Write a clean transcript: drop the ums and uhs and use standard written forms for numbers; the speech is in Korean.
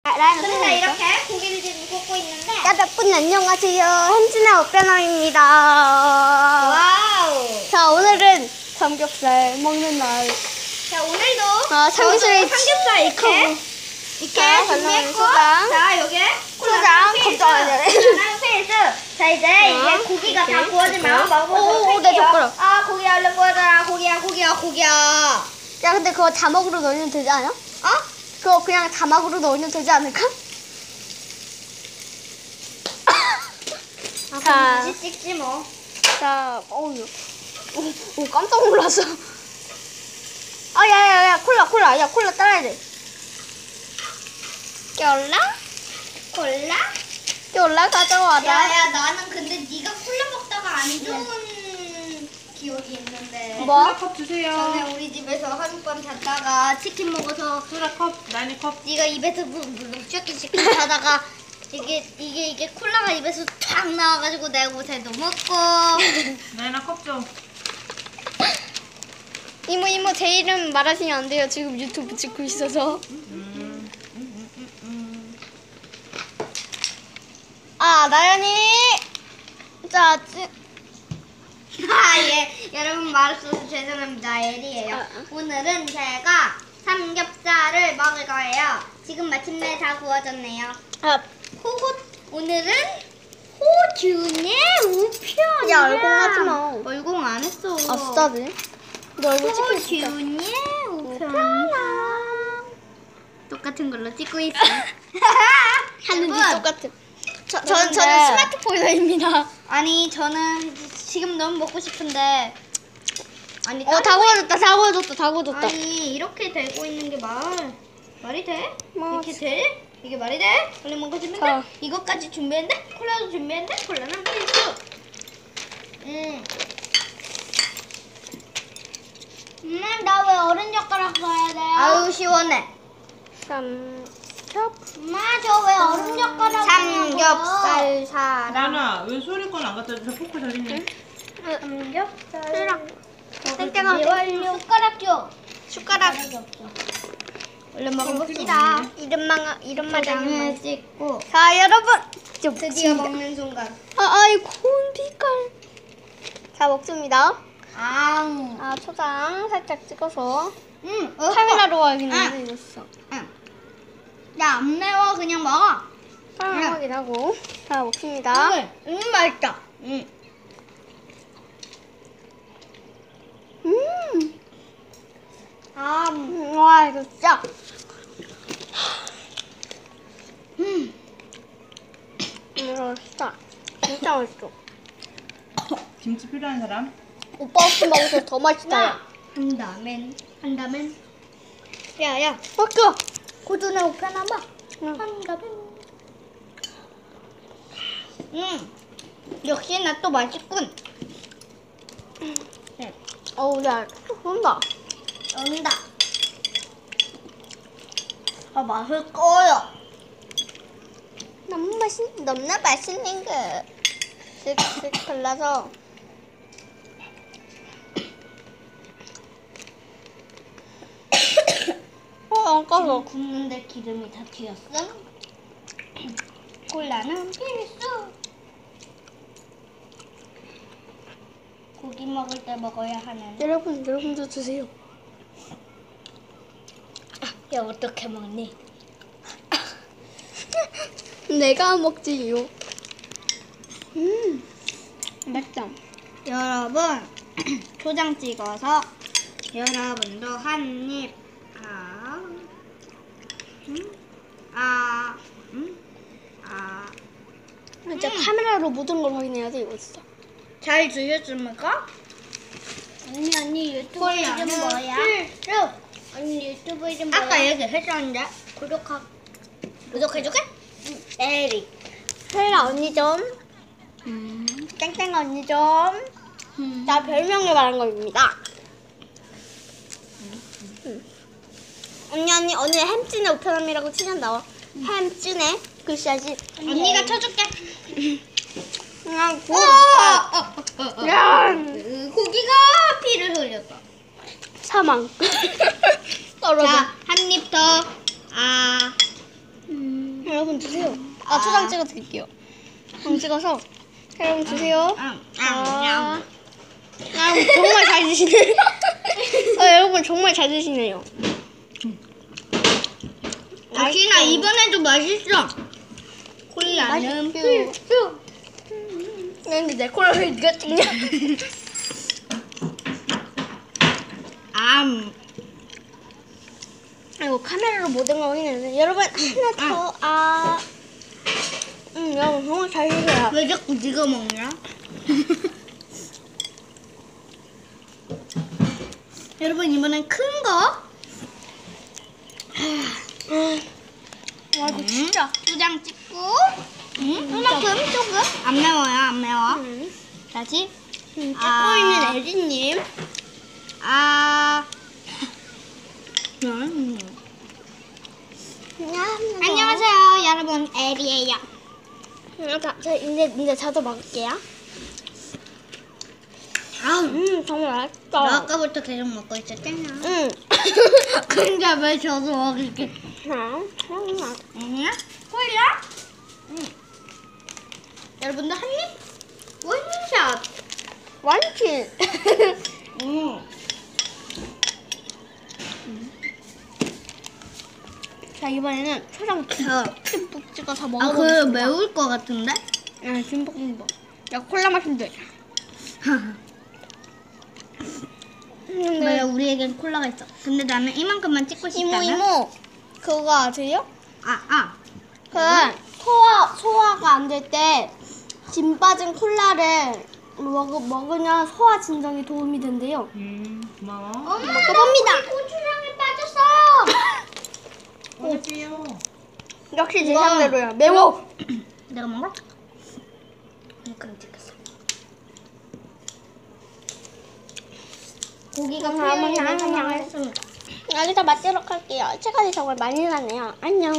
그래서 이렇게 고기를 지금 굽고 있는데. 여러분 안녕하세요. 햄즈나 오빠나입니다. 와우. 자, 오늘은 삼겹살 먹는 날. 자, 오늘도 삼겹살 이렇게 자, 준비했고, 소장. 자, 여기에 소장, 컵장. 필수. 자, 이제 이게 고기가 다 구워지면 먹어보도록 내 할게요. 젓가락. 아, 고기야 얼른 구워져라. 고기야. 야, 근데 그거 자막으로 넣으면 되지 않아? 어? 그거 그냥 자막으로 넣으면 되지 않을까? 아, 자. 그럼 다시 찍지 뭐. 자, 오, 깜짝 놀랐어. 야, 콜라. 야, 콜라 따라야 돼. 콜라 가져와라. 야, 나는 근데 네가 콜라 먹다가 안 좋은 기억이 있는데. 뭐? 컵 주세요. 전에 우리 집에서 하룻밤 잤다가 치킨 먹어서 소라 컵, 나니 컵. 네가 입에서 묵적히 치킨 자다가 이게 콜라가 입에서 탁 나와가지고 내가 못해도 먹고. 나이나 컵 좀. 이모 제 이름 말하시면 안 돼요. 지금 유튜브 찍고 있어서. 나연이. 자, 예, 여러분 말없어서 죄송합니다. 에리예요. 오늘은 제가 삼겹살을 먹을 거예요. 지금 마침내 다 구워졌네요. 오늘은 호준의 우편. 야, 얼공하지 마. 얼공 안 했어. 아싸지. 너 얼굴 찍고 있어. 호준의 우편. 똑같은 걸로 찍고 있어. 하는지 여러분, 똑같아. 저는 저는 스마트폰입니다. 아니 저는 지금 너무 먹고 싶은데 아니 다 구워졌다. 아니 이렇게 되고 있는 게 말이 돼? 뭐. 이렇게 돼? 이게 말이 돼? 원래 먹어주면 자. 돼? 이것까지 준비했는데? 콜라도 준비했는데? 콜라는 필수. 나 왜 어른 젓가락 써야 돼요? 아유 시원해. 엄마 저 왜 어른 젓가락 삼겹살 사랑. 나나 왜 소리건 안 갖다 줘? 포크 저기 있네. 삼겹살 땡땡하게. 완료. 숟가락 줘. 숟가락. 얼른 먹어봅시다. 이름만 장을 찍고 자, 여러분. 드디어 먹는 순간. 아이 고운 빛깔. 자, 먹습니다. 아, 초장 살짝 찍어서 카메라. 카메라로 와야겠는데 이거 있어. 야안 매워 그냥 먹어. 확인 하고. 자, 먹습니다. 맛있다. 와, 이거 진짜. 진짜 맛있어. 김치 필요한 사람? 오빠 없이 먹어서 더 맛있다. 한다면. 야, 먹어. 고전에 오편 한번. 한다면. 역시 나 또 맛있군. 야, 쏜다. 온다. 맛있어요. 너무나 맛있는 거. 쓱쓱 발라서. 안 까서. 굽는데 기름이 다 튀었어. 콜라는 필수. 고기 먹을 때 먹어야 하는. 여러분도 드세요. 야 어떻게 먹니? 내가 먹지요. 맛있다. 여러분 초장 찍어서 여러분도 한 입. 진짜 카메라로 모든 걸 확인해야 돼 이거 진짜. 잘 드셨습니까? 언니 유튜브 이름 뭐야? 언니 유튜브 이름 뭐야? 아까 얘기했었는데 구독해줄게? 에리. 헬라 언니 좀. 땡땡 언니 좀. 나 별명을 말한 겁니다. 언니 오늘 햄찌네 우편함이라고 치면 나와. 햄찌네 글씨야지. 언니가 쳐줄게. 그냥 구워. 야, 고기가 피를 흘렸다. 사망. 떨어져. 자, 한 입 더. 여러분 드세요. 초장 찍어 드릴게요. 초장 찍어서 여러분 드세요. 정말 잘 드시네. 여러분 정말 잘 드시네요. 역시나 이번에도 맛있어. 콜라는 필수. 근데 내 콜라를 네가 찍냐? 아이고 카메라로 모든 걸 확인했는데 여러분 하나 더 여러분 정말 잘 드세요. 왜 자꾸 네가 먹냐? 여러분 이번엔 큰 거. 와 이거 진짜. 초장 찍고. 이만큼 조금. 안 매워요, 안 매워. 다시. 찍고 있는 에리님. 안녕하세요, 여러분. 에리예요. 저 이제 저도 먹을게요. 정말 나 맛있다. 아까부터 계속 먹고 있었잖아. 근데 왜 저도 먹을게? 응? 콜라? 여러분도 한 입? 원샷. 완치. 자 이번에는 초장 듬뿍 찍어서 그 먹어보겠습니다. 매울 것 같은데? 듬뿍. 야 콜라 마신대. 맞아, 우리에겐 콜라가 있어. 근데 나는 이만큼만 찍고 싶다면. 이모 그거 아세요? 뭐? 소화가 안 될 때 진 빠진 콜라를 먹으면 소화 진정에 도움이 된대요. 고마워. 먹어봅니다. 고추장에 빠졌어. 먹을게요. 역시 제 상대로야. 매워. 내가 먹어? 이만큼 찍었어. 고기가 표현이 그냥. 했습니다. 여기서 마치도록 할게요. 시간이 정말 많이 나네요. 안녕.